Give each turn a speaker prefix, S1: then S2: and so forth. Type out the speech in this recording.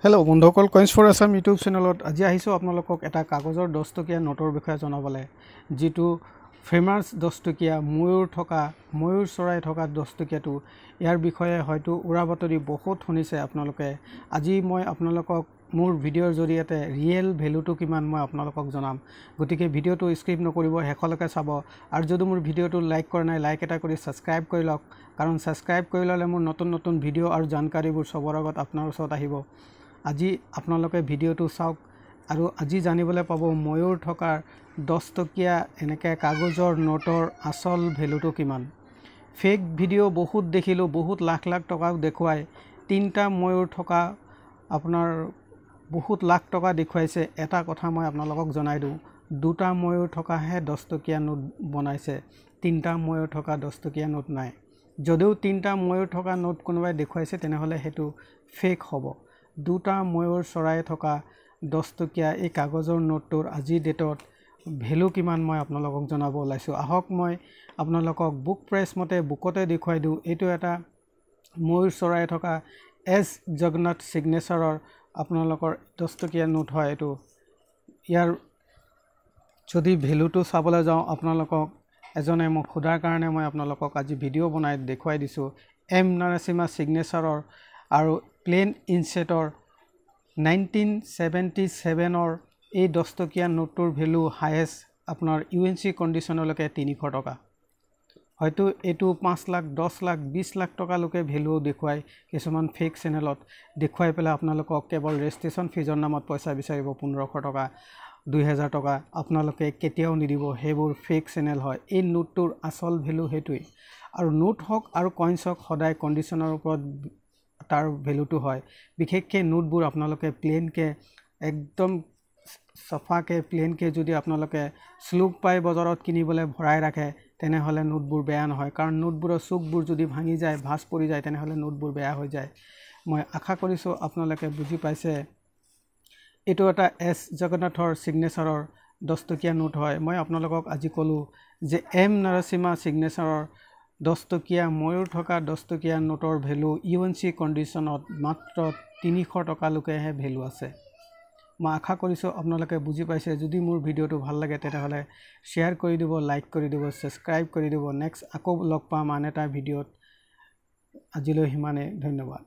S1: Hello' বন্ধুসকল, কইন্স for Assam YouTube চেনেলত আজি আহিছোঁ আপোনালোকক এটা কাগজৰ 10 টকীয়া নোটৰ বিষয়ে জনাবলৈ, যিটো ফেমাছ 10 টকীয়া ময়ূৰ চৰাই থকা 10 টকীয়াটো। ইয়াৰ বিষয়ে হয়তো উৰা বাতৰি বহুত শুনিছে আপোনালোকে। আজি মই আপোনালোকক মোৰ ভিডিঅ'ৰ জৰিয়তে ৰিয়েল ভেলুটো কিমান মই আপোনালোকক জনাম। গতিকে ভিডিঅ'টো স্কিপ নকৰিব, শেষলৈকে চাব। আৰু যদি মোৰ ভিডিঅ'টো লাইক কৰা নাই, লাইক এটা কৰি ছাবস্ক্ৰাইব কৰি লওক, কাৰণ ছাবস্ক্ৰাইব কৰি ল'লে মোৰ নতুন নতুন ভিডিঅ' আৰু জানকাৰীবোৰ চবৰ আগত আপোনাৰ ওচৰত আহিব। আজি আপোনালোকে ভিডিঅ'টো চাওক আৰু আজি জানিবলৈ পাব ময়ূৰ থকাৰ 10 টকীয়া এনেকৈ কাগজৰ নোটৰ আচল ভেলুটো কিমান। ফেক ভিডিঅ' বহুত দেখিলোঁ, বহুত লাখ লাখ টকাও দেখুৱায়। 3টা ময়ূৰ থকা আপোনাৰ বহুত লাখ টকা দেখুৱাইছে। এটা কথা মই আপোনালোকক জনাই দিওঁ, 2টা ময়ূৰ থকাহে 10 টকীয়া নোট বনাইছে, 3টা ময়ূৰ থকা 10 টকীয়া নোট নাই। যদিও 3টা ময়ূৰ থকা নোট কোনোবাই দেখুৱাইছে তেনেহ'লে সেইটো ফেক হ'ব। 2টা ময়ূৰ চৰাই থকা 10 টকীয়া এই কাগজৰ নোটটোৰ আজিৰ ডেটত ভেলু কিমান মই আপোনালোকক জনাব ওলাইছোঁ। আহক মই আপোনালোকক বুক প্ৰাইচ মতে বুকতে দেখুৱাই দিওঁ। এইটো এটা ময়ূৰ চৰাই থকা এছ জগন্নাথ ছিগনেচাৰৰ আপোনালোকৰ 10 টকীয়া নোট হয় এইটো। ইয়াৰ যদি ভেলুটো চাবলৈ যাওঁ, আপোনালোকক এজনে মোক সোধাৰ কাৰণে মই আপোনালোকক আজি ভিডিঅ' বনাই দেখুৱাই দিছোঁ। এম নাৰাছিমা ছিগনেচাৰৰ আৰু প্লেন ইনছেটৰ 1977ৰ এই 10 টকীয়া নোটটোৰ ভেলু হায়েষ্ট আপোনাৰ UNC কণ্ডিশ্যনলৈকে 300 টকা। হয়তো এইটো 5 লাখ, 10 লাখ, 20 লাখ টকালৈকে ভেলু দেখুৱাই কিছুমান ফেক চেনেলত দেখুৱাই পেলাই আপোনালোকক কেৱল ৰেজিষ্ট্ৰেশ্যন ফিজৰ নামত পইচা বিচাৰিব 1500 টকা, 2000 টকা। আপোনালোকে কেতিয়াও নিদিব, সেইবোৰ ফেক চেনেল হয়। এই নোটটোৰ আচল ভেলু সেইটোৱেই। আৰু নোট হওক আৰু কইন্স হওক, সদায় কণ্ডিশ্যনৰ ওপৰত তাৰ ভেলুটো হয়। বিশেষকৈ নোটবোৰ আপোনালোকে প্লেনকৈ একদম চফাকৈ প্লেনকৈ যদি আপোনালোকে শ্লুক পাই বজাৰত কিনিবলৈ ভৰাই ৰাখে তেনেহ'লে নোটবোৰ বেয়া নহয়, কাৰণ নোটবোৰৰ চুকবোৰ যদি ভাঙি যায়, ভাঁজ পৰি যায়, তেনেহ'লে নোটবোৰ বেয়া হৈ যায়। মই আশা কৰিছোঁ আপোনালোকে বুজি পাইছে। এইটো এটা এছ জগন্নাথৰ ছিগনেচাৰৰ 10 টকীয়া নোট হয়। মই আপোনালোকক আজি ক'লোঁ যে এম নাৰাছিমা ছিগনেচাৰৰ 10 টকীয়া ময়ূৰ থকা 10 টকীয়া নোটৰ ভেলু UNC কণ্ডিশ্যনত মাত্ৰ 300 টকালৈকেহে ভেলু আছে। মই আশা কৰিছোঁ আপোনালোকে বুজি পাইছে। যদি মোৰ ভিডিঅ'টো ভাল লাগে তেনেহ'লে শ্বেয়াৰ কৰি দিব, লাইক কৰি দিব, ছাবস্ক্ৰাইব কৰি দিব। নেক্সট আকৌ লগ পাম আন এটা ভিডিঅ'ত। আজিলৈ সিমানেই, ধন্যবাদ।